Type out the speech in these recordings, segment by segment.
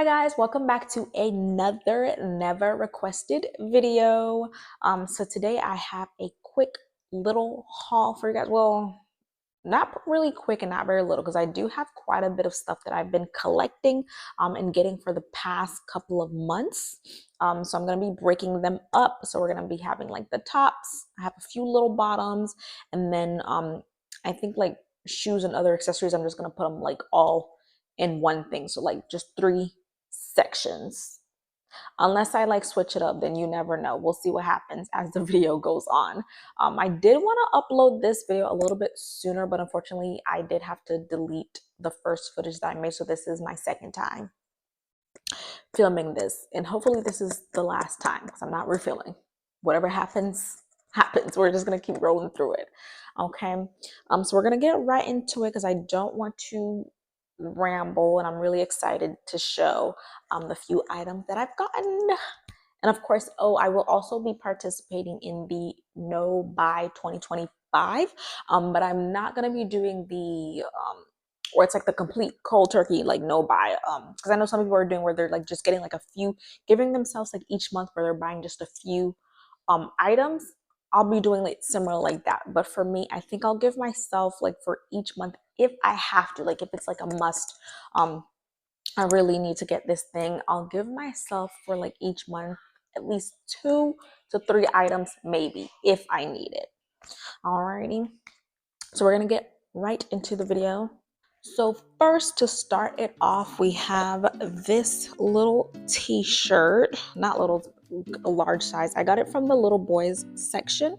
Hi guys, welcome back to another never requested video. So today I have a quick little haul for you guys. Well, not really quick and not very little because I do have quite a bit of stuff that I've been collecting and getting for the past couple of months. So I'm going to be breaking them up. So we're going to be having like the tops. I have a few little bottoms, and then I think like shoes and other accessories. I'm just going to put them like all in one thing. So like just 3 sections. Unless I like switch it up, then you never know. We'll see what happens as the video goes on. I did want to upload this video a little bit sooner, but unfortunately I did have to delete the first footage that I made. So this is my second time filming this, and hopefully this is the last time because I'm not refilming. Whatever happens, happens. We're just going to keep rolling through it. Okay. So we're going to get right into it because I don't want to ramble, and I'm really excited to show the few items that I've gotten. And of course, I will also be participating in the No Buy 2025, but I'm not going to be doing the or it's like the complete cold turkey like no buy, because I know some people are doing where they're like just getting like a few, giving themselves like each month where they're buying just a few items. I'll be doing like similar like that, but for me, I think I'll give myself like for each month, if I have to, like if it's like a must, I really need to get this thing, I'll give myself for like each month at least 2 to 3 items, maybe, if I need it. Alrighty, so we're gonna get right into the video. So first, to start it off, we have this little t-shirt, not little, a large size. I got it from the little boys section.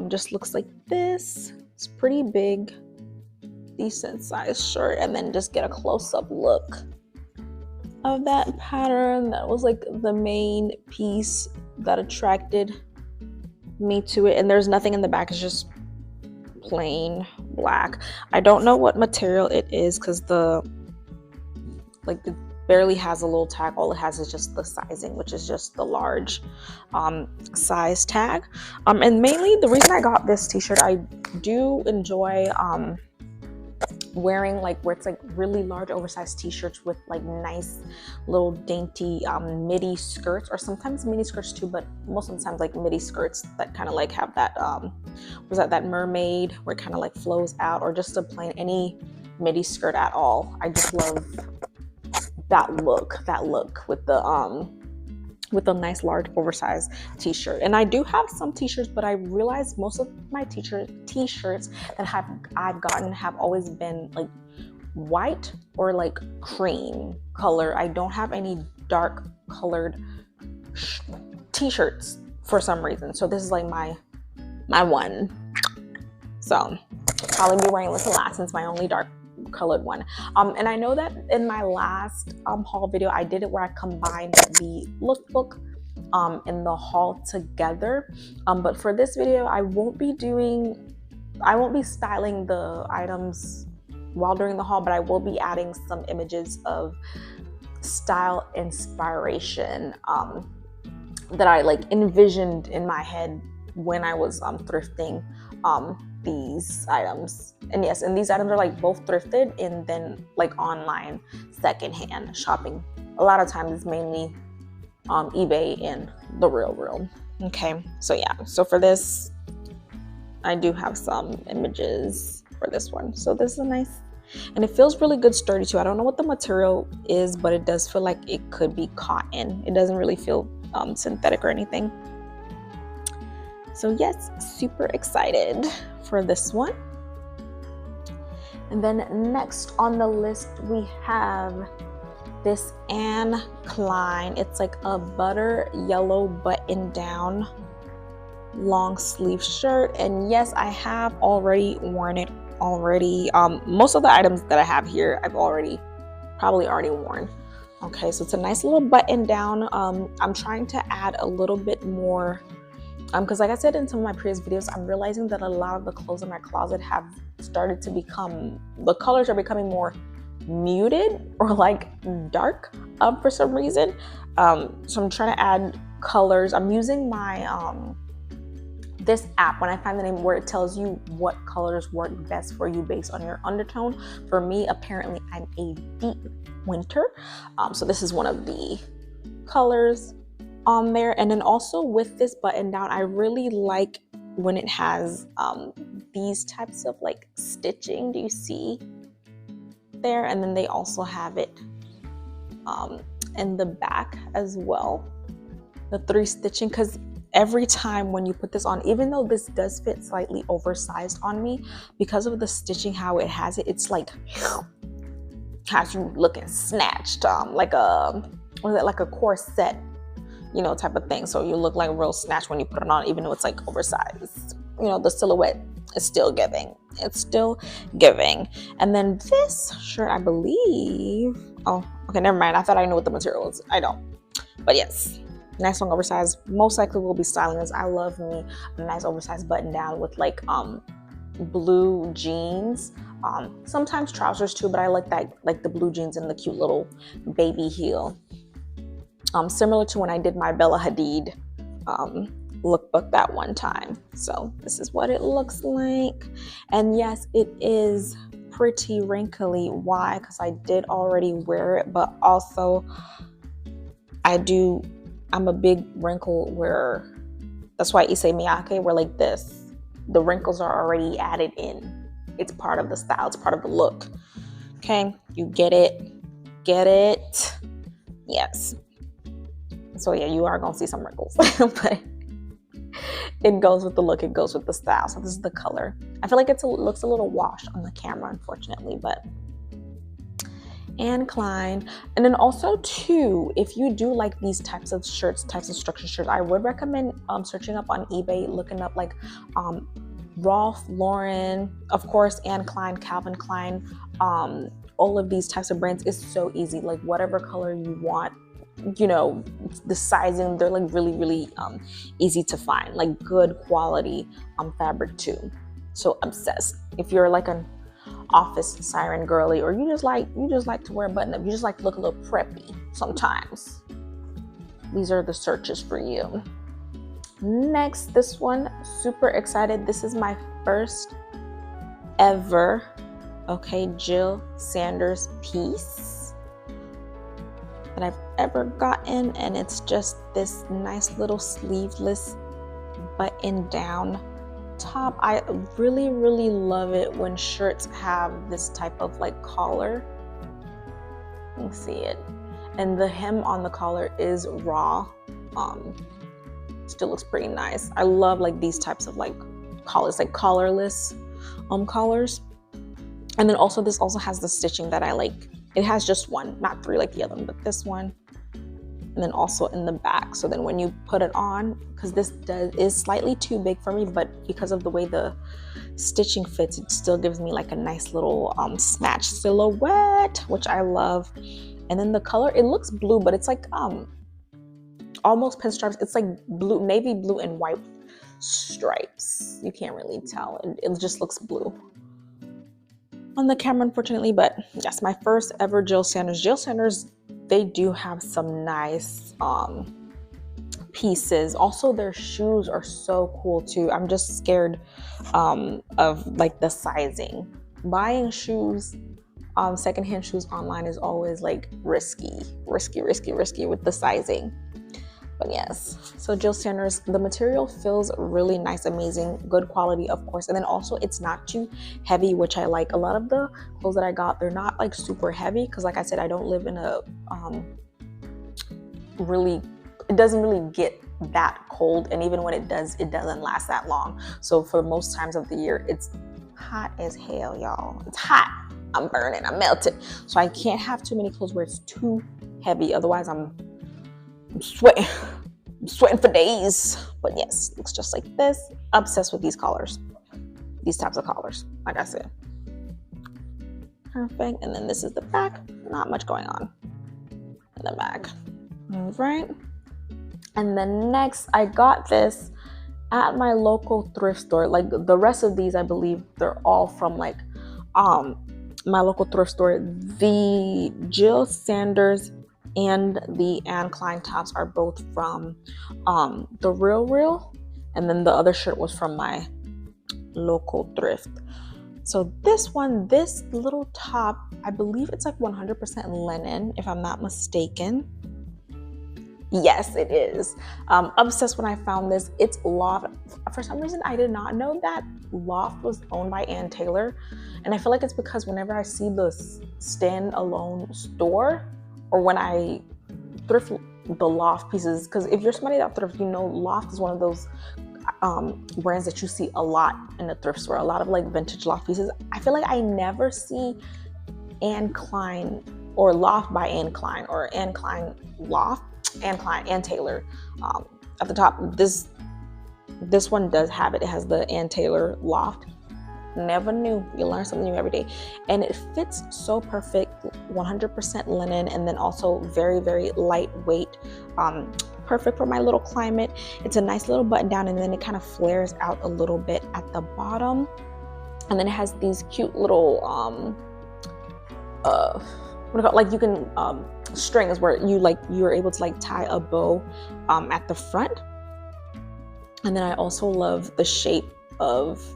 Just looks like this. It's pretty big, decent size shirt. And then just get a close-up look of that pattern. That was like the main piece that attracted me to it. And there's nothing in the back, it's just plain black. I don't know what material it is because it barely has a little tag. All it has is just the sizing, which is just the large size tag. And mainly the reason I got this t-shirt, I do enjoy wearing like where it's like really large oversized t-shirts with like nice little dainty midi skirts, or sometimes mini skirts too, but most of the times like midi skirts that kind of like have that that mermaid where it kind of like flows out, or just a plain any midi skirt at all. I just love that look with a nice large oversized t-shirt. And I do have some t-shirts, but I realized most of my t-shirts that I've gotten have always been like white or like cream color. I don't have any dark colored t-shirts for some reason, so this is like my one. So probably be wearing this a lot since my only dark colored one. And I know that in my last haul video I did it where I combined the lookbook and the haul together, but for this video I won't be styling the items while during the haul, but I will be adding some images of style inspiration that I like envisioned in my head when I was thrifting these items. And yes, and these items are like both thrifted and then like online secondhand shopping. A lot of times it's mainly eBay and the real world. Okay, so yeah, so for this I do have some images for this one. So this is nice, and it feels really good, sturdy too. I don't know what the material is, but it does feel like it could be cotton. It doesn't really feel synthetic or anything. So yes, super excited for this one. And then next on the list we have this Anne Klein. It's like a butter yellow button down long sleeve shirt, and yes, I have already worn it already. Most of the items that I have here I've probably already worn. Okay, so it's a nice little button down. I'm trying to add a little bit more because like I said in some of my previous videos, I'm realizing that a lot of the clothes in my closet have started to become, the colors are becoming more muted or like dark for some reason. So I'm trying to add colors. I'm using my this app, when I find the name where it tells you what colors work best for you based on your undertone. For me, apparently I'm a deep winter. So this is one of the colors on there. And then also with this button down, I really like when it has these types of like stitching. Do you see there? And then they also have it in the back as well, the 3 stitching, because every time when you put this on, even though this does fit slightly oversized on me, because of the stitching, how it has it, it's like has you looking snatched, like a, what is it, like a corset, you know, type of thing. So you look like real snatched when you put it on, even though it's like oversized. You know, the silhouette is still giving. It's still giving. And then this shirt, I believe, oh, okay, never mind. I thought I knew what the material is. I don't. But yes, nice long oversized. Most likely will be styling this. I love me a nice oversized button down with like blue jeans. Sometimes trousers too, but I like that, like the blue jeans and the cute little baby heel. Similar to when I did my Bella Hadid lookbook that one time. So this is what it looks like. And yes, it is pretty wrinkly. Why? Because I did already wear it, but also I'm a big wrinkle wearer. That's why Issei Miyake, we're like this. The wrinkles are already added in. It's part of the style. It's part of the look. Okay, you get it? Get it? Yes. So yeah, you are gonna see some wrinkles, but it goes with the look. It goes with the style. So this is the color. I feel like it looks a little washed on the camera, unfortunately, but Anne Klein. And then also too, if you do like these types of shirts, types of structured shirts, I would recommend searching up on eBay, looking up like Ralph Lauren, of course, Anne Klein, Calvin Klein, all of these types of brands is so easy. Like whatever color you want, you know, the sizing, they're like really, really easy to find, like good quality fabric too. So obsessed. If you're like an office siren girly, or you just like to wear a button up, you just like to look a little preppy sometimes, these are the searches for you. Next, this one, super excited. This is my first ever, okay, Jill Sanders piece that I've ever gotten, and it's just this nice little sleeveless button down top. I really, really love it when shirts have this type of like collar. You can see it, and the hem on the collar is raw. Still looks pretty nice. I love like these types of like collars, like collarless collars. And then also this also has the stitching that I like. It has just one, not 3 like the other one, but this one. And then also in the back. So then when you put it on, because this is slightly too big for me, but because of the way the stitching fits, it still gives me like a nice little snatch silhouette, which I love. And then the color, it looks blue, but it's like almost pinstripes. It's like blue, navy blue and white stripes. You can't really tell. It just looks blue on the camera, unfortunately. But yes, my first ever Jill Sanders. Jill Sanders, they do have some nice pieces. Also, their shoes are so cool too. I'm just scared of like the sizing. Buying shoes, secondhand shoes online is always like risky with the sizing. But yes, so Jill Sanders, the material feels really nice, amazing, good quality, of course. And then also it's not too heavy, which I like. A lot of the clothes that I got, they're not like super heavy, because like I said, I don't live in a it doesn't really get that cold. And even when it does, it doesn't last that long. So for most times of the year, it's hot as hell, y'all. It's hot. I'm burning, I'm melted. So I can't have too many clothes where it's too heavy. Otherwise I'm sweating. I'm sweating for days. But yes, looks just like this. Obsessed with these collars. These types of collars, like I said. Perfect. And then this is the back. Not much going on in the back. All right. And then next, I got this at my local thrift store. Like the rest of these, I believe they're all from like my local thrift store. The Jill Sanders and the Anne Klein tops are both from The Real Real, And then the other shirt was from my local thrift. So this one, this little top, I believe it's like 100% linen, if I'm not mistaken. Yes, it is. Obsessed when I found this. It's Loft. For some reason, I did not know that Loft was owned by Ann Taylor. And I feel like it's because whenever I see the stand-alone store, or when I thrift the Loft pieces, because if you're somebody that thrift, you know Loft is one of those brands that you see a lot in the thrift store, a lot of like vintage Loft pieces. I feel like I never see Anne Klein or Loft by Anne Klein or Anne Klein Loft, Ann Taylor at the top. This one does have it. It has the Ann Taylor Loft. Never knew. You learn something new every day. And it fits so perfect, 100% linen, and then also very, very lightweight. Perfect for my little climate. It's a nice little button down, and then it kind of flares out a little bit at the bottom. And then it has these cute little like you can strings where you're able to like tie a bow at the front. And then I also love the shape of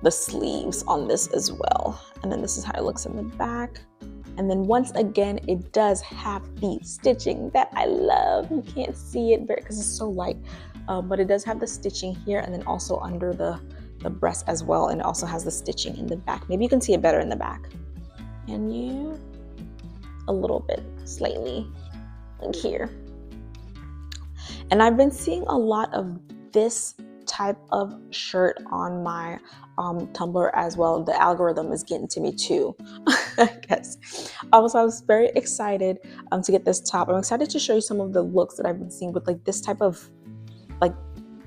the sleeves on this as well. And then this is how it looks in the back. And then once again, it does have the stitching that I love. You can't see it because it's so light, but it does have the stitching here, and then also under the breast as well. And it also has the stitching in the back. Maybe you can see it better in the back. And you, a little bit, slightly, like here. And I've been seeing a lot of this type of shirt on my Tumblr as well. The algorithm is getting to me too, I guess. So I was very excited to get this top. I'm excited to show you some of the looks that I've been seeing with like this type of like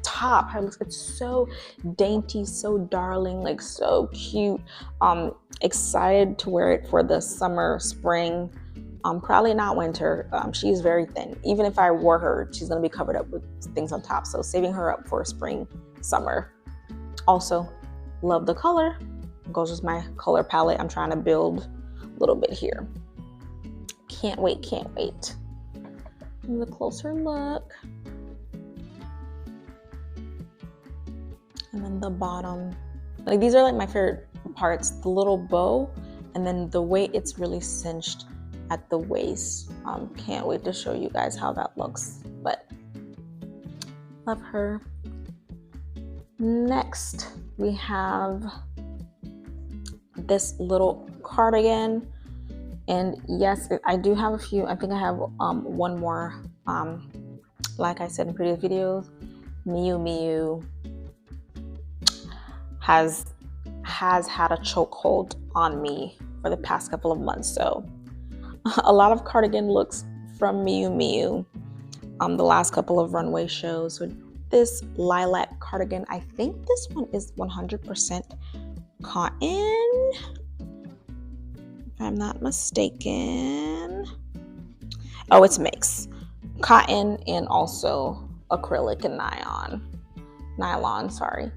top. How it looks, it's so dainty, so darling, like so cute. Excited to wear it for the summer, spring. Probably not winter. She's very thin. Even if I wore her, she's gonna be covered up with things on top. So saving her up for spring, summer. Also, love the color. Goes with my color palette. I'm trying to build a little bit here. Can't wait, can't wait. And a closer look. And then the bottom. Like these are like my favorite parts. The little bow, and then the way it's really cinched at the waist. Can't wait to show you guys how that looks, but love her. Next, we have this little cardigan. And yes, I do have a few. I think I have one more. Like I said in previous videos, Miu Miu has had a chokehold on me for the past couple of months. So a lot of cardigan looks from Miu Miu the last couple of runway shows. So this lilac cardigan, I think this one is 100% cotton, if I'm not mistaken. Oh, it's mixed cotton and also acrylic and nylon, sorry.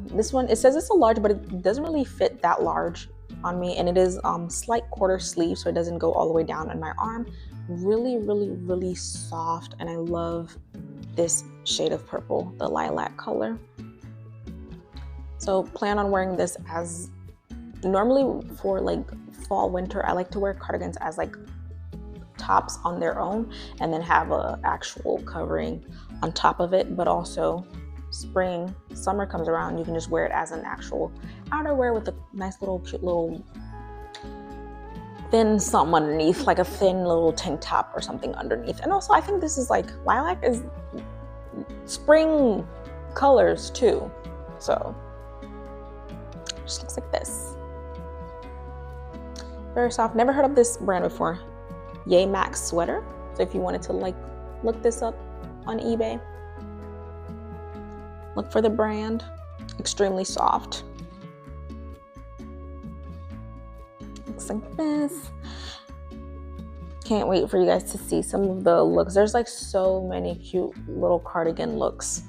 This one, it says it's a large, but it doesn't really fit that large on me, and it is slight quarter sleeve, so it doesn't go all the way down on my arm. Really, really, really soft, and I love this shade of purple, the lilac color. So plan on wearing this as, normally for like fall, winter, I like to wear cardigans as like tops on their own, and then have a actual covering on top of it. But also spring, summer comes around, you can just wear it as an actual outerwear with a nice little cute little thin something underneath, like a thin little tank top or something underneath. And also I think this is like, lilac is spring colors too, so just looks like this. Very soft. Never heard of this brand before. Yay Max sweater. So if you wanted to like look this up on eBay, look for the brand. Extremely soft. Looks like this. Can't wait for you guys to see some of the looks. There's like so many cute little cardigan looks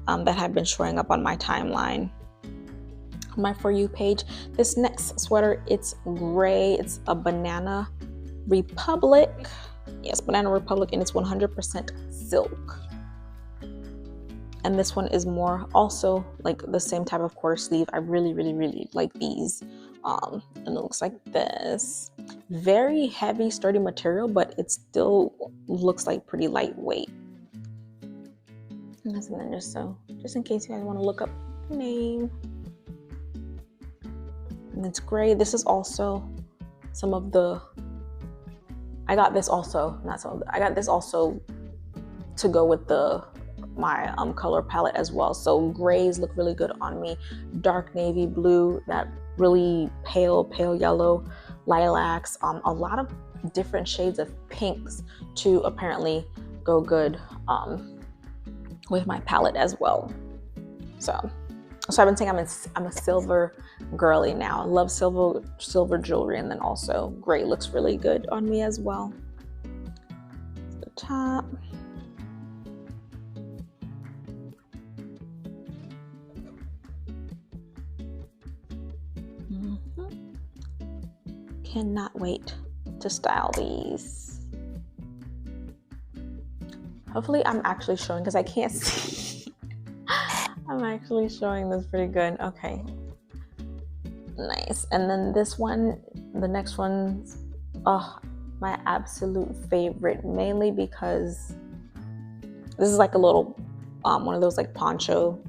that have been showing up on my timeline, on my For You page. This next sweater, it's gray. It's a Banana Republic. Yes, Banana Republic, and it's 100% silk. And this one is more also like the same type of quarter sleeve. I really like these. And it looks like this. Very heavy, sturdy material, but it still looks like pretty lightweight. And then just in case you guys want to look up the name. And it's gray. This is also some of the, I got this also to go with my color palette as well. So grays look really good on me. Dark navy blue, that really pale yellow, lilacs, a lot of different shades of pinks to apparently go good with my palette as well. So I've been saying I'm a silver girly now. I love silver jewelry, and then also gray looks really good on me as well. The top. Cannot wait to style these. Hopefully I'm actually showing, because I can't see. I'm actually showing this pretty good. Okay, nice. And then this one, the next one, oh, my absolute favorite, mainly because this is like a little one of those like poncho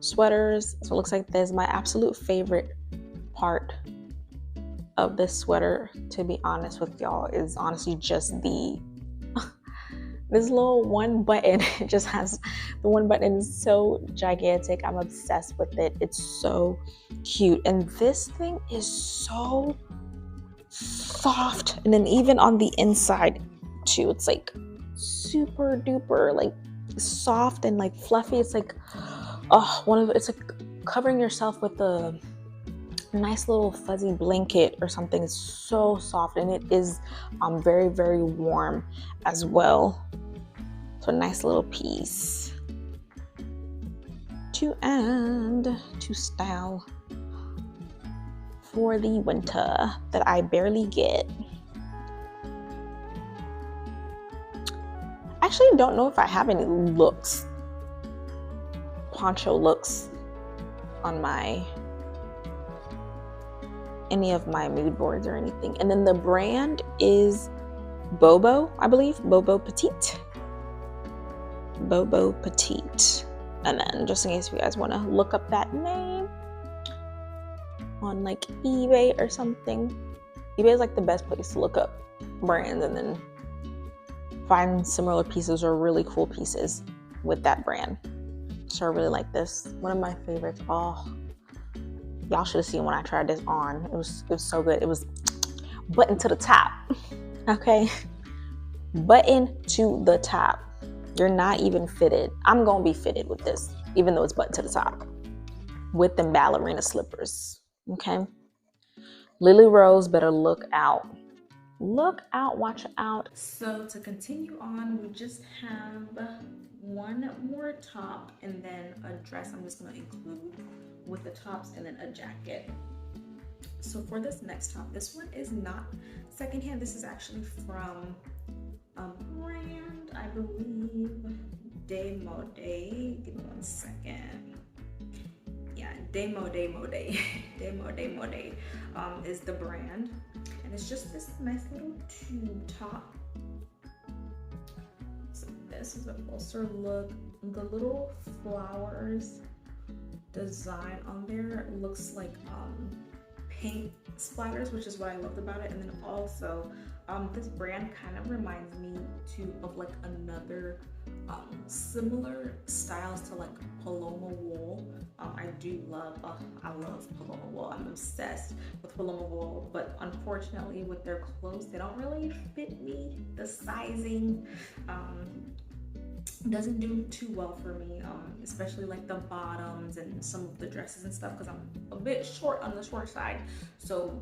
sweaters. So it looks like this. My absolute favorite part of this sweater, to be honest with y'all, is honestly just this little one button. It just has, the one button is so gigantic. I'm obsessed with it. It's so cute. And this thing is so soft. And then even on the inside too, it's like super duper like soft and like fluffy. It's like, oh, it's like covering yourself with a nice little fuzzy blanket or something. It's so soft, and it is very warm as well. So a nice little piece to add to style for the winter that I barely get. Actually, don't know if I have any looks, poncho looks on any of my mood boards or anything. And then the brand is Bobo, I believe. Bobo Petite. And then just in case you guys want to look up that name on like eBay or something. eBay is like the best place to look up brands and then find similar pieces or really cool pieces with that brand. So I really like this. One of my favorites. Oh, y'all should have seen when I tried this on. It was so good. It was button to the top. Okay, button to the top. You're not even fitted. I'm gonna be fitted with this, even though it's button to the top, with them ballerina slippers. Okay, Lily Rose better look out. Look out, watch out. So to continue on, we just have one more top and then a dress I'm just gonna include with the tops and then a jacket. So for this next top, this one is not secondhand. This is actually from a brand, I believe, De Mode. Give me one second. Yeah, De Mode. De Mode is the brand. And it's just this nice little tube top. So this is a closer look. The little flowers design on there looks like paint splatters, which is what I loved about it. And then also this brand kind of reminds me of like another similar styles to like Paloma wool. I do love, I love Paloma wool. I'm obsessed with Paloma wool, but unfortunately with their clothes, they don't really fit me. The sizing doesn't do too well for me, especially like the bottoms and some of the dresses and stuff, because I'm a bit short on the short side. So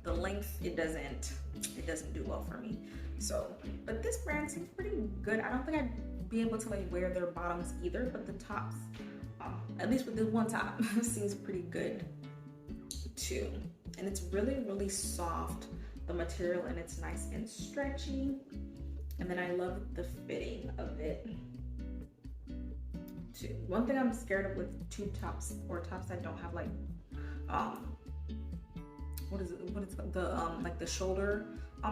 the length, it doesn't do well for me. So, but this brand seems pretty good. I don't think I'd be able to like wear their bottoms either, but the tops, at least with this one top, seems pretty good too. And it's really soft, the material, and it's nice and stretchy. And then I love the fitting of it. too. One thing I'm scared of with tube tops or tops that don't have like what is the like the shoulder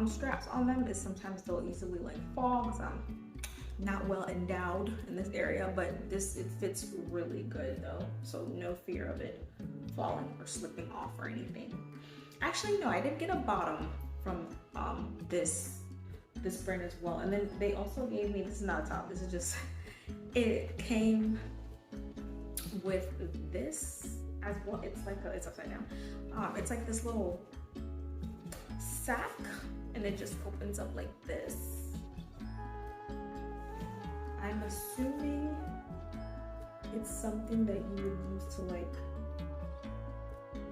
straps on them is sometimes they'll easily like fall because I'm not well endowed in this area, but it fits really good though, so no fear of it falling or slipping off or anything. Actually, no, I did get a bottom from this brand as well, and then they also gave me, this is not a top, this is just, it came with this as well. It's like it's upside down. It's like this little sack, and it just opens up like this. I'm assuming it's something that you would use to like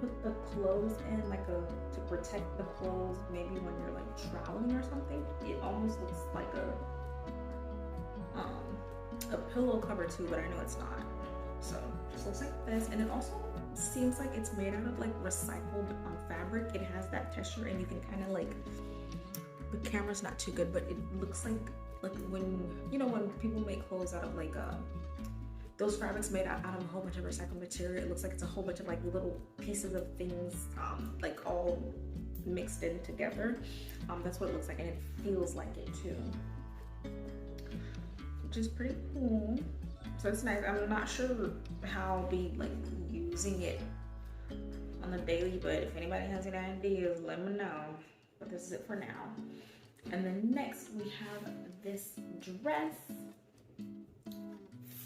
put the clothes in, like to protect the clothes, maybe when you're like traveling or something. It almost looks like a pillow cover too, but I know it's not. So it just looks like this, and it also seems like it's made out of like recycled fabric. It has that texture, and you can kind of like, the camera's not too good, but it looks like when, you know, when people make clothes out of like those fabrics made out of a whole bunch of recycled material, it looks like it's a whole bunch of like little pieces of things like all mixed in together. That's what it looks like, and it feels like it too, which is pretty cool. So it's nice. I'm not sure how I'll be like using it on the daily, but if anybody has any ideas, let me know. But this is it for now. And then next we have this dress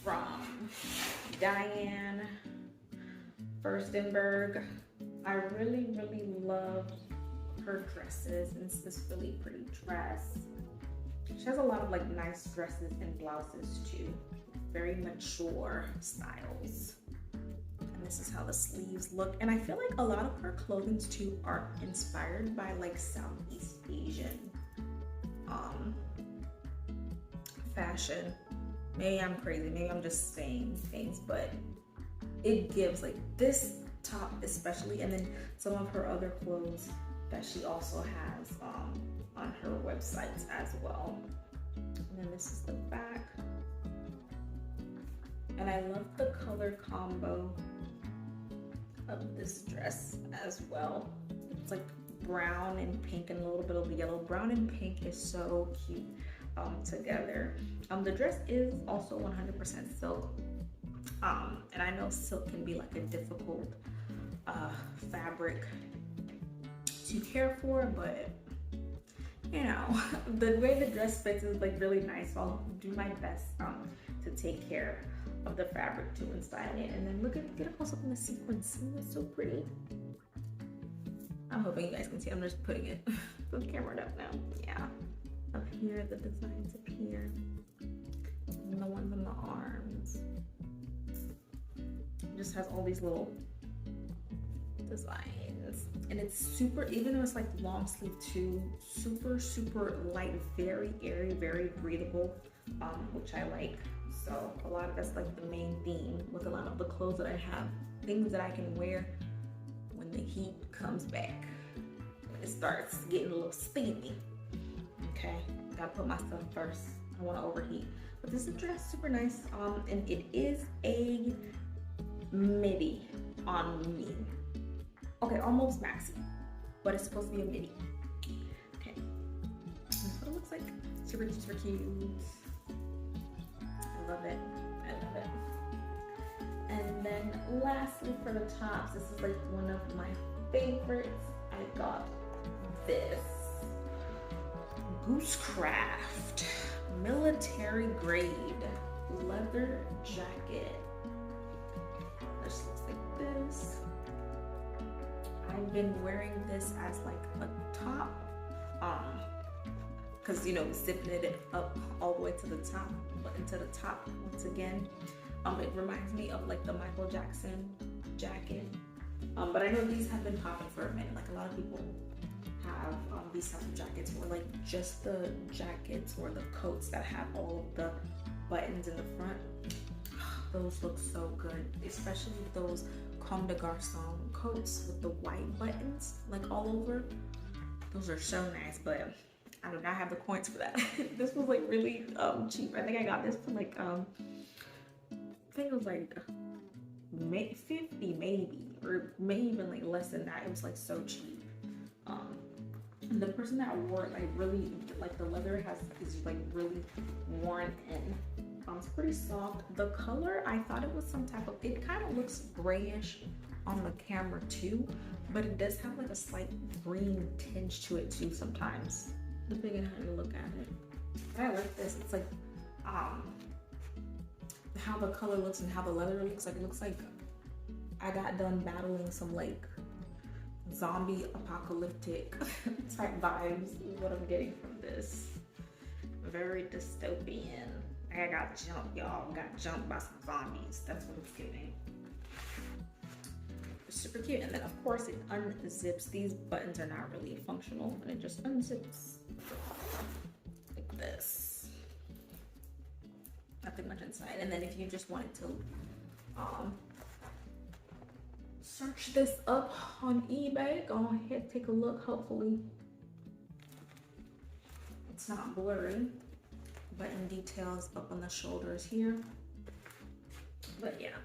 from Diane Furstenberg. I really, really love her dresses, and it's this really pretty dress. She has a lot of like nice dresses and blouses too. Very mature styles. And this is how the sleeves look. And I feel like a lot of her clothing too are inspired by like Southeast Asian fashion. Maybe I'm crazy, maybe I'm just saying things, but it gives like this top especially, and then some of her other clothes that she also has on her websites as well. And then this is the back. And I love the color combo of this dress as well. It's like brown and pink and a little bit of yellow. Brown and pink is so cute together. The dress is also 100% silk. And I know silk can be like a difficult fabric to care for, but you know, the way the dress fits is like really nice. So I'll do my best to take care of the fabric too and style it. And then get a close up on the sequins. It's so pretty. I'm hoping you guys can see. I'm just putting it the camera up now. Yeah. Up here, the designs appear. And the ones on the arms. It just has all these little designs. And it's super, even though it's like long sleeve too, super, super light, very airy, very breathable, which I like. So a lot of that's like the main theme with a lot of the clothes that I have, things that I can wear when the heat comes back, when it starts getting a little steamy. Okay, gotta put my stuff first. I don't want to overheat. But this is a dress, super nice. And it is a midi on me. Okay, almost maxi, but it's supposed to be a midi. Okay, that's what it looks like. Super, super cute. I love it. I love it. And then lastly for the tops, this is like one of my favorites. I got this Goosecraft military grade leather jacket. This looks like this. I've been wearing this as like a top, because you know, zipping it up all the way to the top, button to the top once again. It reminds me of like the Michael Jackson jacket, but I know these have been popping for a minute. Like a lot of people have these types of jackets, or like just the jackets or the coats that have all of the buttons in the front. Those look so good, especially those Comme des Garçons coats with the white buttons like all over. Those are so nice, but I do not have the coins for that. This was like really cheap. I think I got this for like I think it was like 50 maybe, or maybe even like less than that. It was like so cheap. The person that wore it, like really, like the leather is like really worn in. It's pretty soft. The color, I thought it was some type of, it kind of looks grayish on the camera too, but it does have like a slight green tinge to it too sometimes, depending on how you look at it. But I like this. It's like how the color looks and how the leather looks like. It looks like I got done battling some like zombie apocalyptic type vibes is what I'm getting from this. Very dystopian. I got jumped, y'all. Got jumped by some zombies. That's what it's giving. Super cute. And then of course it unzips. These buttons are not really functional, and it just unzips like this. Nothing much inside. And then if you just wanted to search this up on eBay, go ahead, take a look. Hopefully it's not blurry. Button details up on the shoulders here. But yeah,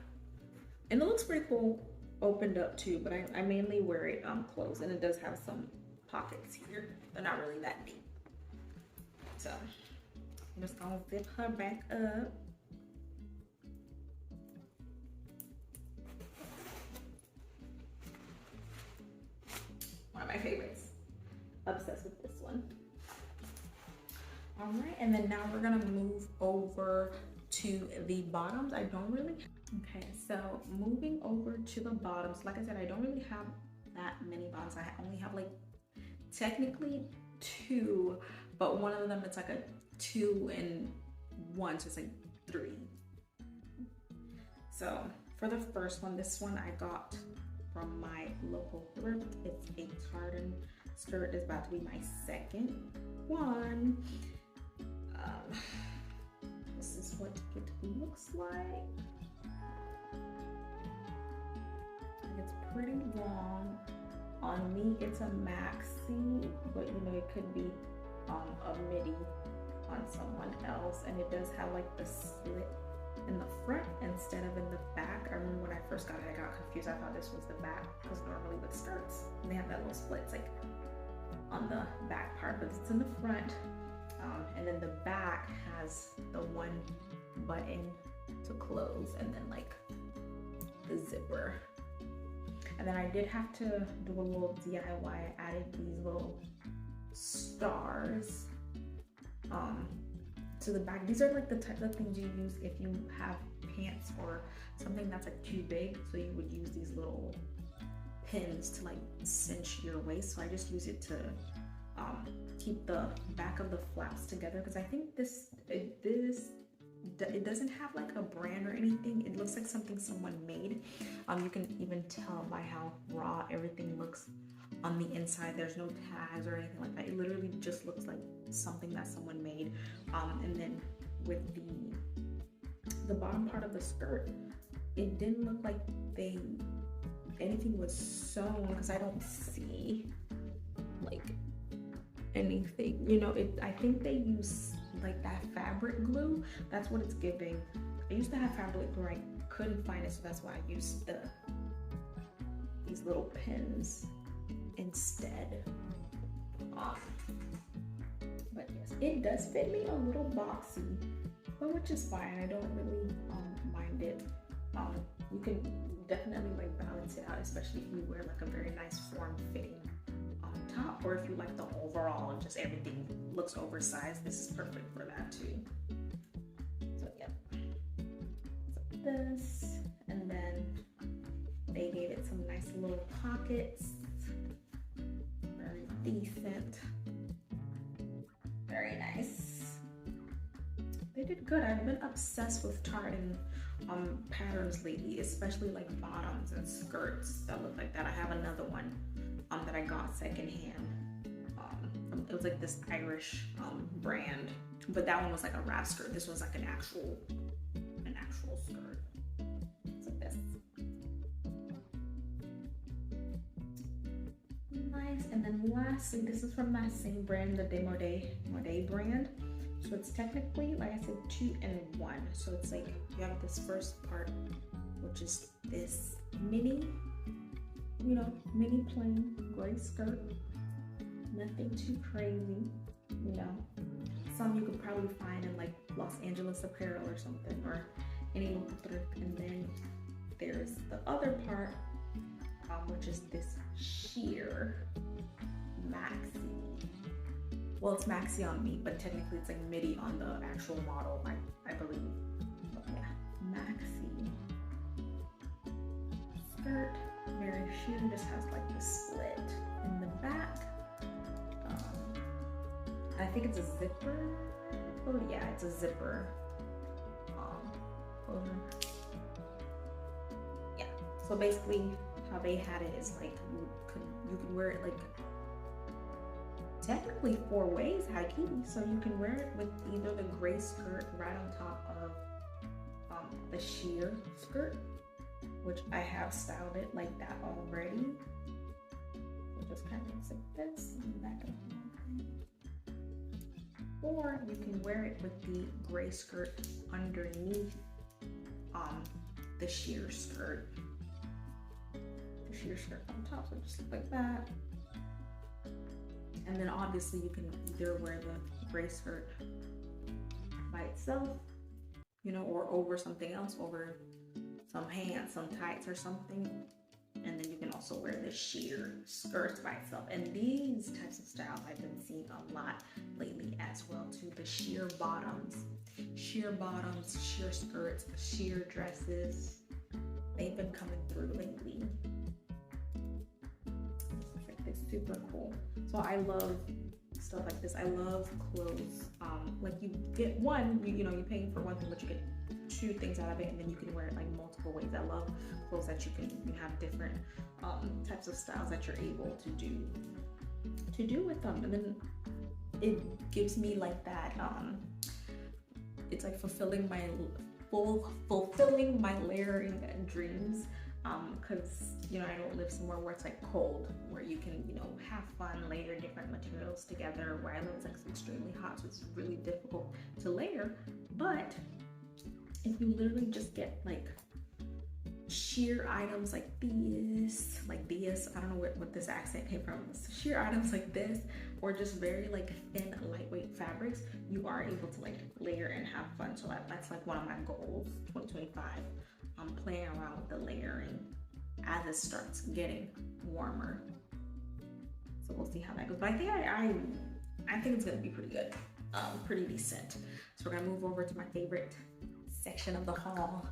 and it looks pretty cool opened up too, but I mainly wear it closed, and it does have some pockets here. They're not really that deep. So I'm just gonna zip her back up. One of my favorites. Obsessed with this one. All right, and then now we're gonna move over to the bottoms. I don't really, okay, so moving over to the bottoms, like I said, I don't really have that many bottoms. I only have like technically 2, but one of them it's like a 2 and 1, so it's like 3. So for the first one, this one I got from my local thrift. It's a tartan skirt. It's about to be my second one. This is what it looks like. It's pretty long. On me, it's a maxi, but you know, it could be a midi on someone else. And it does have like the slit in the front instead of in the back. I remember when I first got it, I got confused. I thought this was the back, because normally with skirts, they have that little split. It's like on the back part, but it's in the front. And then the back has the one button to close, and then like the zipper. And then I did have to do a little DIY. I added these little stars to the back. These are like the type of things you use if you have pants or something that's like too big. So you would use these little pins to like cinch your waist. So I just use it to keep the back of the flaps together, because I think it doesn't have like a brand or anything. It looks like something someone made. You can even tell by how raw everything looks on the inside. There's no tags or anything like that. It literally just looks like something that someone made. And then with the bottom part of the skirt, it didn't look like anything was sewn, because I don't see like anything, you know. I think they use like that fabric glue. That's what it's giving. I used to have fabric glue, I couldn't find it, so that's why I used these little pins instead. But yes, it does fit me a little boxy, but which is fine. I don't really mind it. You can definitely like balance it out, especially if you wear like a very nice form-fitting top, or if you like the overall and just everything looks oversized. This is perfect for that too. So yeah, so this, and then they gave it some nice little pockets. Very decent, very nice. They did good. I've been obsessed with tartan patterns lately, especially like bottoms and skirts that look like that. I have another one that I got secondhand. It was like this Irish brand, but that one was like a wrap skirt. This was like an actual skirt. It's like this. Nice. And then lastly, this is from that same brand, the Mode brand. So it's technically, like I said, 2 in 1. So it's like you have this first part, which is this mini, you know, mini plain gray skirt. Nothing too crazy, you know. Some you could probably find in like Los Angeles Apparel or something, or any local thrift. And then there's the other part, which is this sheer maxi. Well, it's maxi on me, but technically it's like midi on the actual model, I believe. But yeah, maxi skirt, very sheer, just has like the split in the back. I think it's a zipper. Oh yeah, it's a zipper. Yeah. So basically, how they had it is like you can wear it like technically 4 ways, high key. So you can wear it with either the gray skirt right on top of the sheer skirt, which I have styled it like that already. So just kind of looks like this in the back of the thing. Or you can wear it with the gray skirt underneath the sheer skirt. The sheer skirt on top, so just look like that. And then obviously you can either wear the gray skirt by itself, you know, or over something else, over some pants, some tights or something. And then you can also wear the sheer skirt by itself. And these types of styles I've been seeing a lot lately as well too. The sheer bottoms, sheer skirts, sheer dresses. They've been coming through lately. It's super cool. So I love stuff like this. I love clothes. Like you get one, you know, you're paying for one thing, but you get 2 things out of it, and then you can wear it like multiple ways. I love clothes that you have different types of styles that you're able to do with them, and then it gives me like that. It's like fulfilling my layering dreams. Because you know, I don't live somewhere where it's like cold, where you can, you know, have fun, layer different materials together. Where I live, it's like extremely hot, so it's really difficult to layer. But if you literally just get like sheer items like this, I don't know what this accent came from, sheer items like this, or just very like thin, lightweight fabrics, you are able to like layer and have fun. So that's like one of my goals, 2025. I'm playing around with the layering as it starts getting warmer. So we'll see how that goes. But I think I think it's gonna be pretty good, pretty decent. So we're gonna move over to my favorite section of the haul,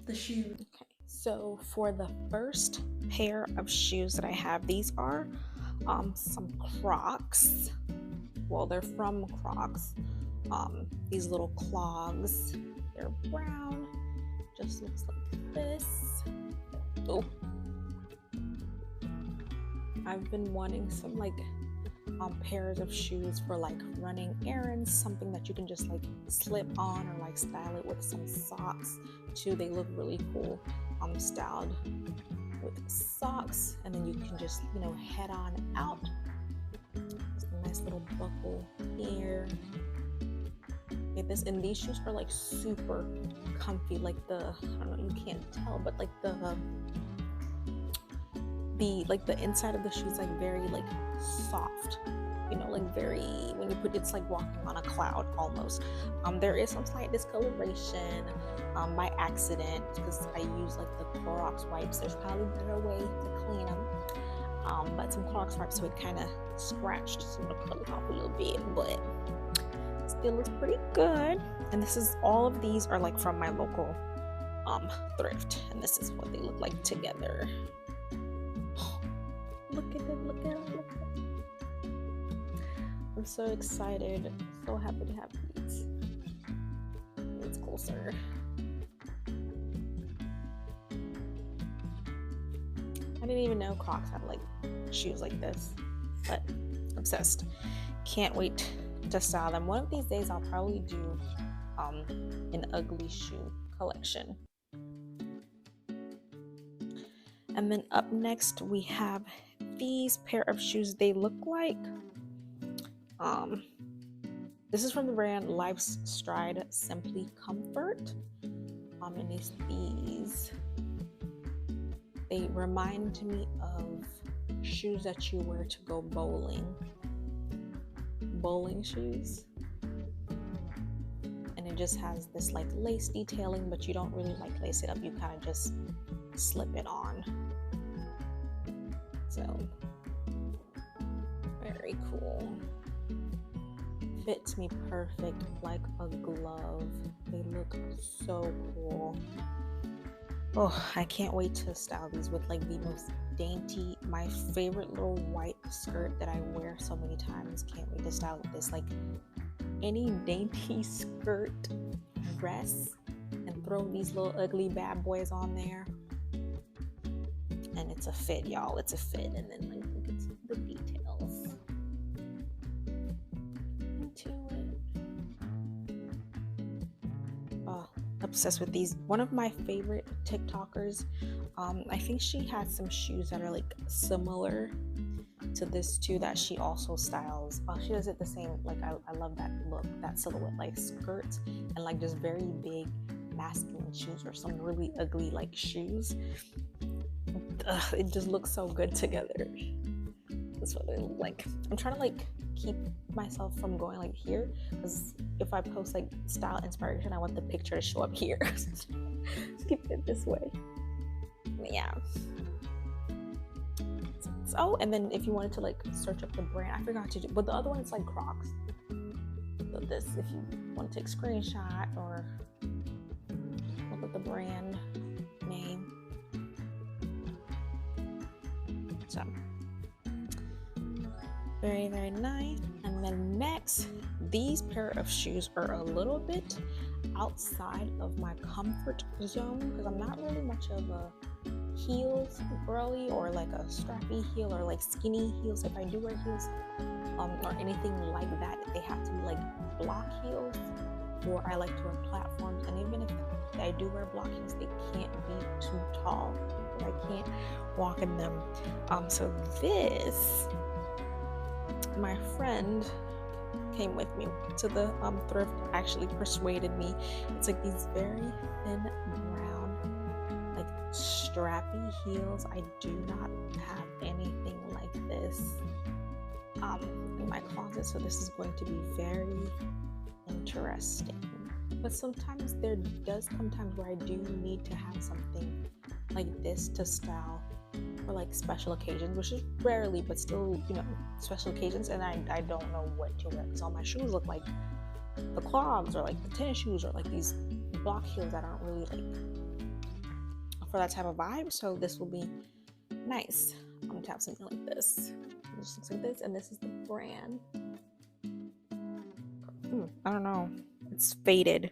the shoes. Okay, so for the first pair of shoes that I have, these are some Crocs. Well, they're from Crocs. These little clogs. They're brown. Just looks like this. Oh, I've been wanting some like pairs of shoes for like running errands, something that you can just like slip on or like style it with some socks too. They look really cool, styled with socks, and then you can just, you know, head on out. There's a nice little buckle here. Okay, these shoes are like super comfy. Like I don't know, you can't tell, but like the inside of the shoes like very like soft, you know, like very, when you put it's like walking on a cloud almost. There is some slight discoloration by accident because I use like the Clorox wipes. There's probably a better way to clean them, but some Clorox wipes, so it kind of scratched some of the color off a little bit, but still looks pretty good. And all of these are like from my local thrift, and this is what they look like together. Look at it, look at it, look at it. I'm so excited, so happy to have these. It's closer. I didn't even know Crocs had like shoes like this, but obsessed. Can't wait to style them. One of these days I'll probably do an ugly shoe collection. And then up next we have these pair of shoes. They look like This is from the brand Life's Stride Simply Comfort. And it's these. They remind me of shoes that you wear to go bowling. Bowling shoes. And it just has this like lace detailing, but you don't really like lace it up. You kind of just slip it on. So, very cool. Fits me perfect like a glove. They look so cool. Oh, I can't wait to style these with like the most dainty, my favorite little white skirt that I wear so many times. Can't wait to style with this. Like any dainty skirt, dress, and throw these little ugly bad boys on there. And it's a fit, y'all. It's a fit. And then like look at the details. Obsessed with these. One of my favorite TikTokers, I think she has some shoes that are like similar to this too that she also styles. She does it the same. Like I love that look, that silhouette, like skirts and like just very big masculine shoes or some really ugly like shoes. It just looks so good together. That's what they look like. I'm trying to like keep myself from going like here, because if I post like style inspiration, I want the picture to show up here. Just keep it this way. But yeah. So, and then if you wanted to like search up the brand, I forgot to do, but the other one is like Crocs. So this, if you want to take a screenshot or look at the brand name. So very, very nice. And then next, these pair of shoes are a little bit outside of my comfort zone because I'm not really much of a heels girly or like a strappy heel or like skinny heels. If I do wear heels or anything like that, they have to be like block heels, or I like to wear platforms. And even if I do wear block heels, they can't be too tall, or I can't walk in them. So this, my friend came with me to the thrift, actually persuaded me. It's like these very thin brown, like strappy heels. I do not have anything like this in my closet, so this is going to be very interesting. But sometimes there does come times where I do need to have something like this to style for like special occasions, which is rarely, but still, you know, special occasions. And I don't know what to wear because all my shoes look like the clogs or like the tennis shoes or like these block heels that aren't really like for that type of vibe. So this will be nice. I'm gonna have something like this. It just looks like this, and this is the brand. I don't know. It's faded.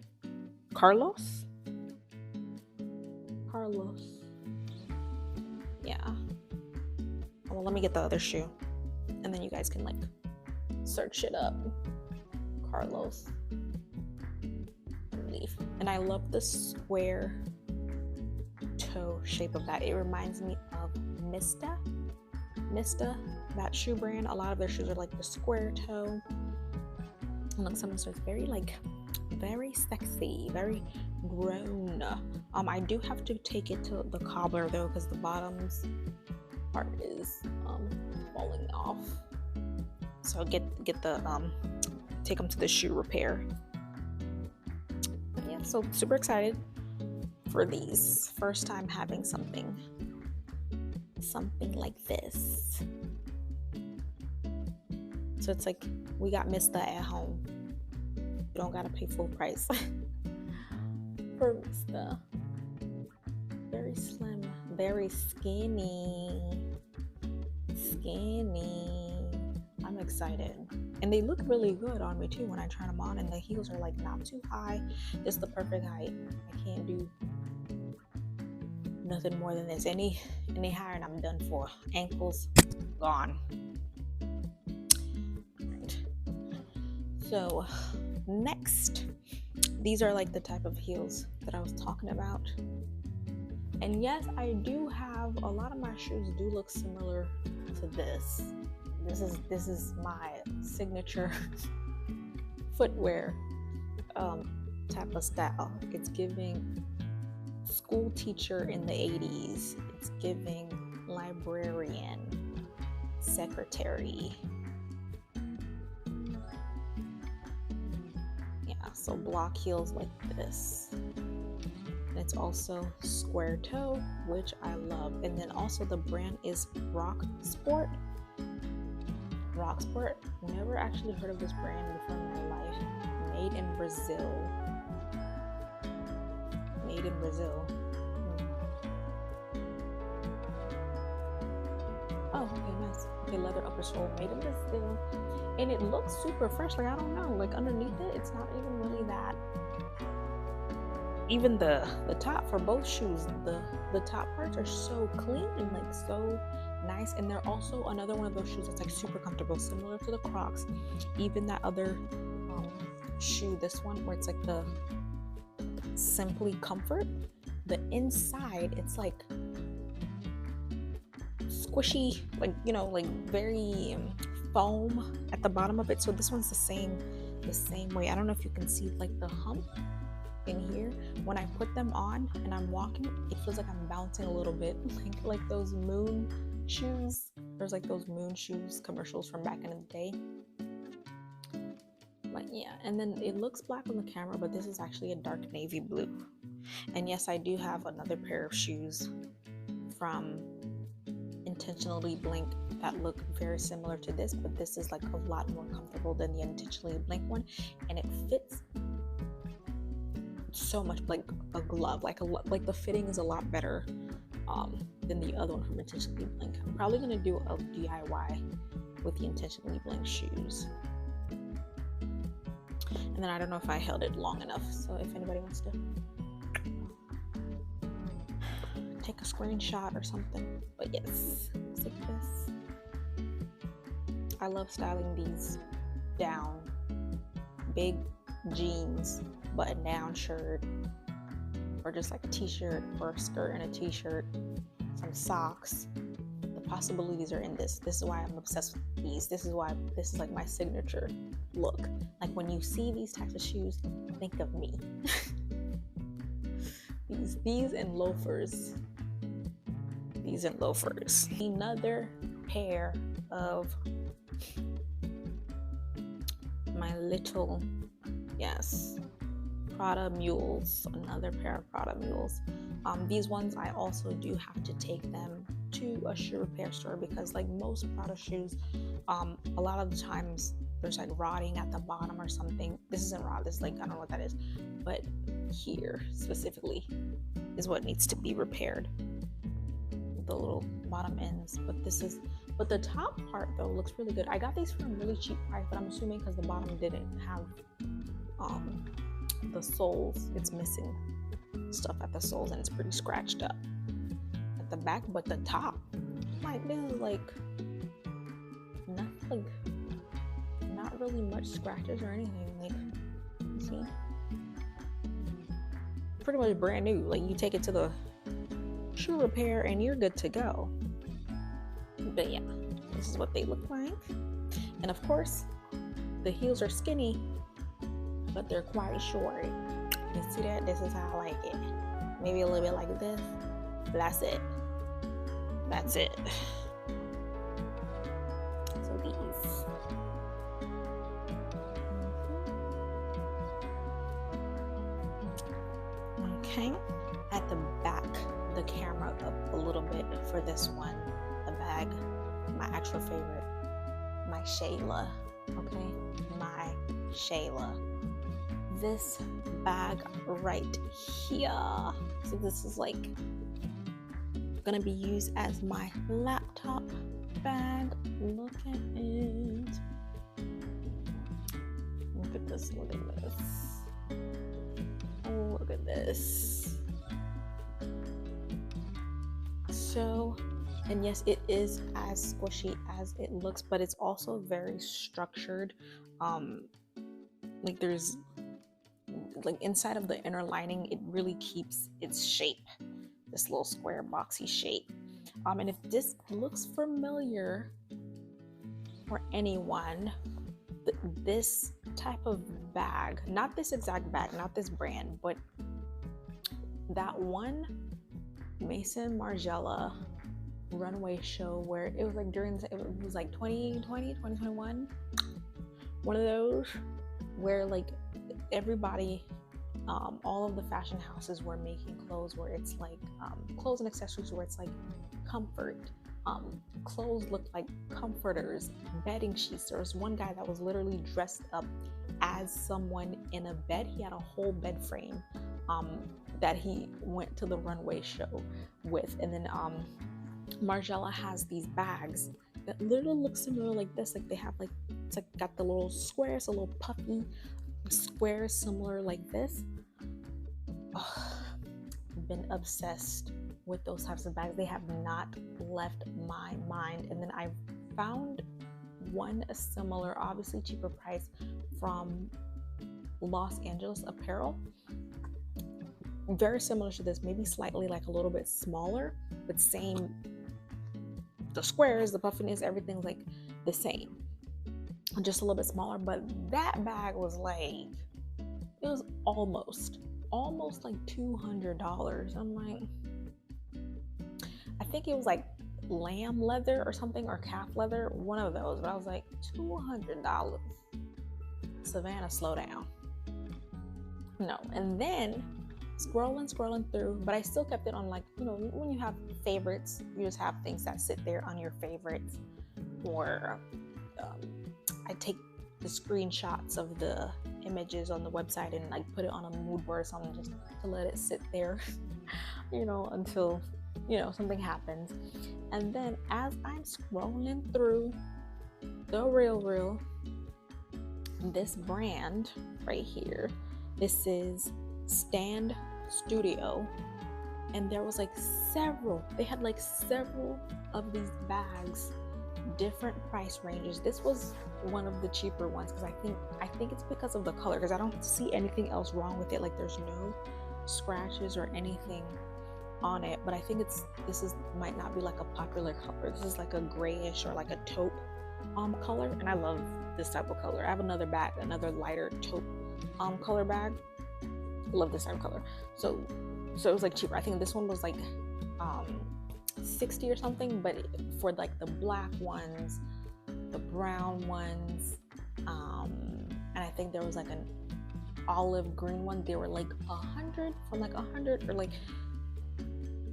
Carlos. Yeah. Well, let me get the other shoe, and then you guys can like search it up. Carlos. Leaf. And I love the square toe shape of that. It reminds me of Mista, that shoe brand. A lot of their shoes are like the square toe. And look, someone starts very like very sexy, very grown. I do have to take it to the cobbler though, because the bottoms part is falling off. So get the take them to the shoe repair. Yeah, so super excited for these. First time having something like this. So it's like we got Mista at home. You don't gotta pay full price for Mista. Very slim, very skinny. I'm excited. And they look really good on me too when I try them on, and the heels are like not too high, just the perfect height. I can't do nothing more than this. Any higher and I'm done for. Ankles gone. Right. So next, these are like the type of heels that I was talking about. And yes, I do have a lot of my shoes do look similar to this. This is my signature footwear type of style. It's giving school teacher in the 80s. It's giving librarian, secretary. Yeah, so block heels like this. And it's also square toe, which I love. And then also the brand is Rock Sport. Rock Sport, never actually heard of this brand before in my life. Made in Brazil. Made in Brazil. Oh, okay, nice. Okay, leather upper sole, made in Brazil. And it looks super fresh. Like, I don't know, like underneath it, it's not even really that. Even the top for both shoes, the top parts are so clean and like so nice. And they're also another one of those shoes that's like super comfortable, similar to the Crocs. Even that other shoe, this one where it's like the Simply Comfort, the inside it's like squishy, like, you know, like very foam at the bottom of it. So this one's the same way. I don't know if you can see like the hump in here. When I put them on and I'm walking, it feels like I'm bouncing a little bit, like those moon shoes. There's like those moon shoes commercials from back in the day. But yeah, and then it looks black on the camera, but this is actually a dark navy blue. And yes, I do have another pair of shoes from Intentionally Blink that look very similar to this, but this is like a lot more comfortable than the Intentionally Blink one, and it fits so much like a glove. Like the fitting is a lot better than the other one from Intentionally Blink. I'm probably gonna do a DIY with the Intentionally Blink shoes. And then I don't know if I held it long enough, so if anybody wants to take a screenshot or something. But yes, it's like this. I love styling these down. Big jeans, button down shirt, or just like a t-shirt or a skirt and a t-shirt, some socks. The possibilities are endless. This is why I'm obsessed with these. This is why this is like my signature look. Like when you see these types of shoes, think of me. these and loafers. These and loafers. Another pair of my little, yes, Prada mules. Another pair of Prada mules. These ones I also do have to take them to a shoe repair store because like most Prada shoes, a lot of the times there's like rotting at the bottom or something. This isn't rot, this is like, I don't know what that is, but here specifically is what needs to be repaired, the little bottom ends. But the top part though looks really good. I got these for a really cheap price, but I'm assuming because the bottom didn't have the soles, it's missing stuff at the soles and it's pretty scratched up at the back. But the top, like, this is like not really much scratches or anything. Like, you see, pretty much brand new. Like, you take it to the shoe repair and you're good to go. But yeah, this is what they look like. And of course, the heels are skinny, but they're quite short. You see that? This is how I like it. Maybe a little bit like this. That's it. That's it. So these. Okay. At the back, the camera up a little bit for this one. The bag, my actual favorite. My Shayla. Okay? My Shayla. This bag right here. So this is like gonna be used as my laptop bag. Look at it. Look at this. Look at this. Oh, look at this. So, and yes, it is as squishy as it looks, but it's also very structured. Like there's like inside of the inner lining, it really keeps its shape, this little square boxy shape. And if this looks familiar for anyone, this that type of bag, not this exact bag, not this brand, but that one Maison Margiela runway show where it was like during, it was like 2020, 2021, one of those where like everybody, all of the fashion houses were making clothes where it's like clothes and accessories where it's like comfort. Clothes looked like comforters, bedding sheets. There was one guy that was literally dressed up as someone in a bed. He had a whole bed frame that he went to the runway show with. And then Margiela has these bags that literally look similar like this. Like they have like, it's like got the little squares, a little puffy squares similar like this. I've been obsessed with those types of bags. They have not left my mind. And then I found one similar, obviously cheaper price from Los Angeles Apparel. Very similar to this, maybe slightly like a little bit smaller, but same, the squares, the puffiness, everything's like the same, just a little bit smaller. But that bag was like, it was almost like $200. I'm like, I think it was like lamb leather or something, or calf leather, one of those. But I was like, $200. Savannah, slow down. No. And then scrolling through, but I still kept it on, like, you know, when you have favorites, you just have things that sit there on your favorites. Or I take the screenshots of the images on the website and like put it on a mood board or something, just to let it sit there, you know, until, you know, something happens. And then as I'm scrolling through the real, this brand right here, this is Stand Studio, and there was like they had like several of these bags, different price ranges. This was one of the cheaper ones because I think it's because of the color, because I don't see anything else wrong with it. Like there's no scratches or anything on it, but I think this might not be like a popular color. This is like a grayish or like a taupe color, and I love this type of color. I have another bag, another lighter taupe color bag. Love this type of color. So it was like cheaper. I think this one was like 60 or something, but for like the black ones, the brown ones, and I think there was like an olive green one, they were like 100, from like 100 or like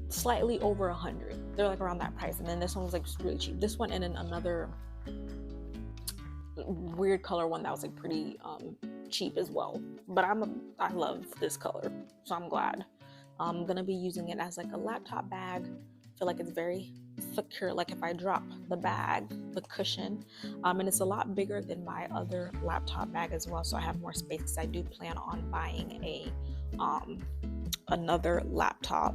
slightly over 100. They're like around that price. And then this one was like really cheap. This one, and then another weird color one that was like pretty cheap as well. But I love this color, so I'm glad. I'm gonna be using it as like a laptop bag. I feel like it's very secure. Like if I drop the bag, the cushion, and it's a lot bigger than my other laptop bag as well, so I have more space, because I do plan on buying a another laptop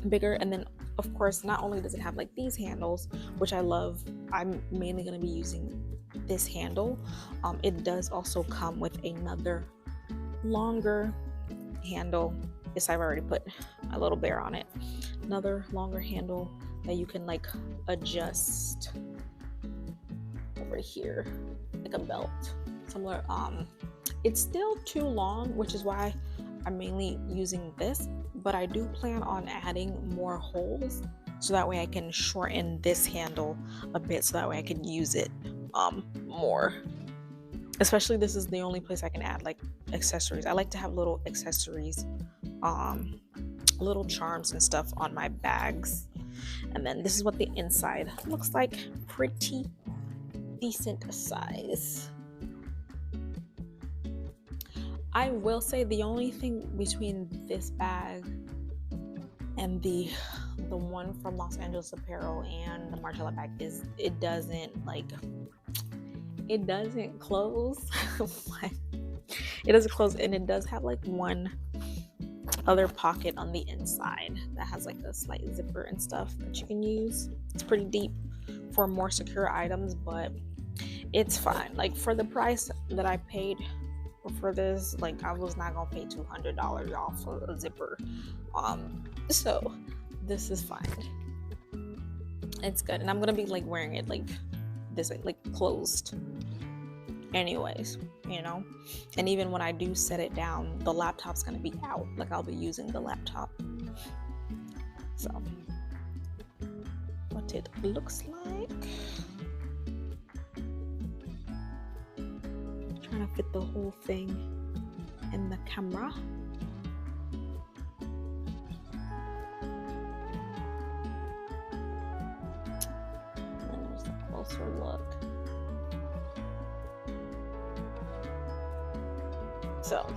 bigger. And then of course, not only does it have like these handles, which I love, I'm mainly going to be using this handle. It does also come with another longer handle. Yes, I've already put a little bear on it. Another longer handle that you can like adjust over here, like a belt. Similar. It's still too long, which is why I'm mainly using this, but I do plan on adding more holes, so that way I can shorten this handle a bit, so that way I can use it more. Especially this is the only place I can add like accessories. I like to have little accessories, little charms and stuff on my bags. And then this is what the inside looks like. Pretty decent size. I will say the only thing between this bag and the one from Los Angeles Apparel and the Margiela bag is it doesn't close. It doesn't close, and it does have like one other pocket on the inside that has like a slight zipper and stuff that you can use. It's pretty deep for more secure items, but it's fine. Like for the price that I paid for this, like I was not gonna pay $200 off for a zipper. So this is fine. It's good, and I'm gonna be like wearing it like this, like closed. anyways, you know. And even when I do set it down, the laptop's gonna be out. Like I'll be using the laptop. So what it looks like. Trying to fit the whole thing in the camera. And then there's a closer look. So,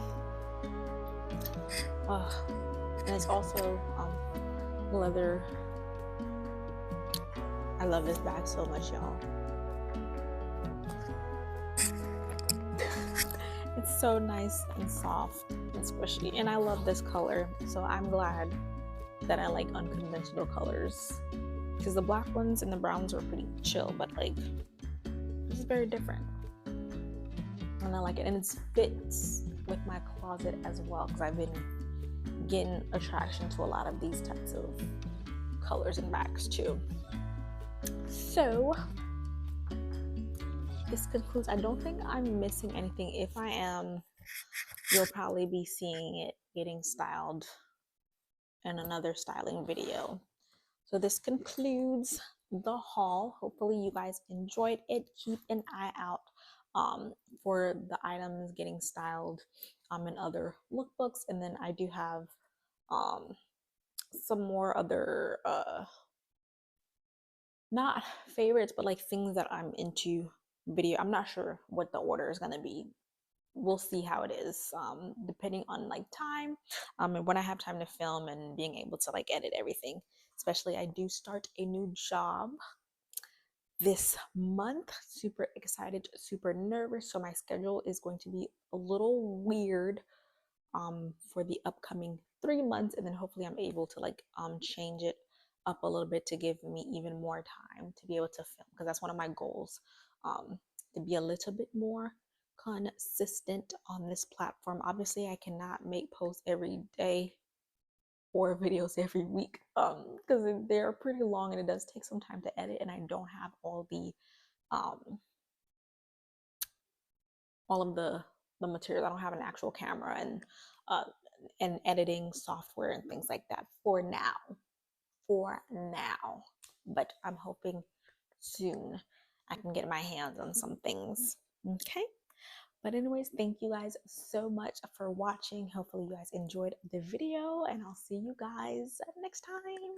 and it's also leather. I love this bag so much, y'all. It's so nice and soft and squishy, and I love this color. So I'm glad that I like unconventional colors, because the black ones and the browns are pretty chill, but like this is very different, and I like it. And it fits with my closet as well, because I've been getting attraction to a lot of these types of colors and bags too. So this concludes. I don't think I'm missing anything. If I am, you'll probably be seeing it getting styled in another styling video. So this concludes the haul. Hopefully you guys enjoyed it. Keep an eye out for the items getting styled in other lookbooks. And then I do have some more other not favorites, but like things that I'm into video. I'm not sure what the order is going to be. We'll see how it is, depending on like time, and when I have time to film and being able to like edit everything. Especially I do start a new job this month. Super excited, super nervous. So my schedule is going to be a little weird for the upcoming 3 months, and then hopefully I'm able to like change it up a little bit to give me even more time to be able to film, because that's one of my goals, to be a little bit more consistent on this platform. Obviously I cannot make posts every day or videos every week, because they're pretty long and it does take some time to edit, and I don't have all of the materials. I don't have an actual camera and editing software and things like that for now. But I'm hoping soon I can get my hands on some things. Okay. But anyways, thank you guys so much for watching. Hopefully you guys enjoyed the video, and I'll see you guys next time.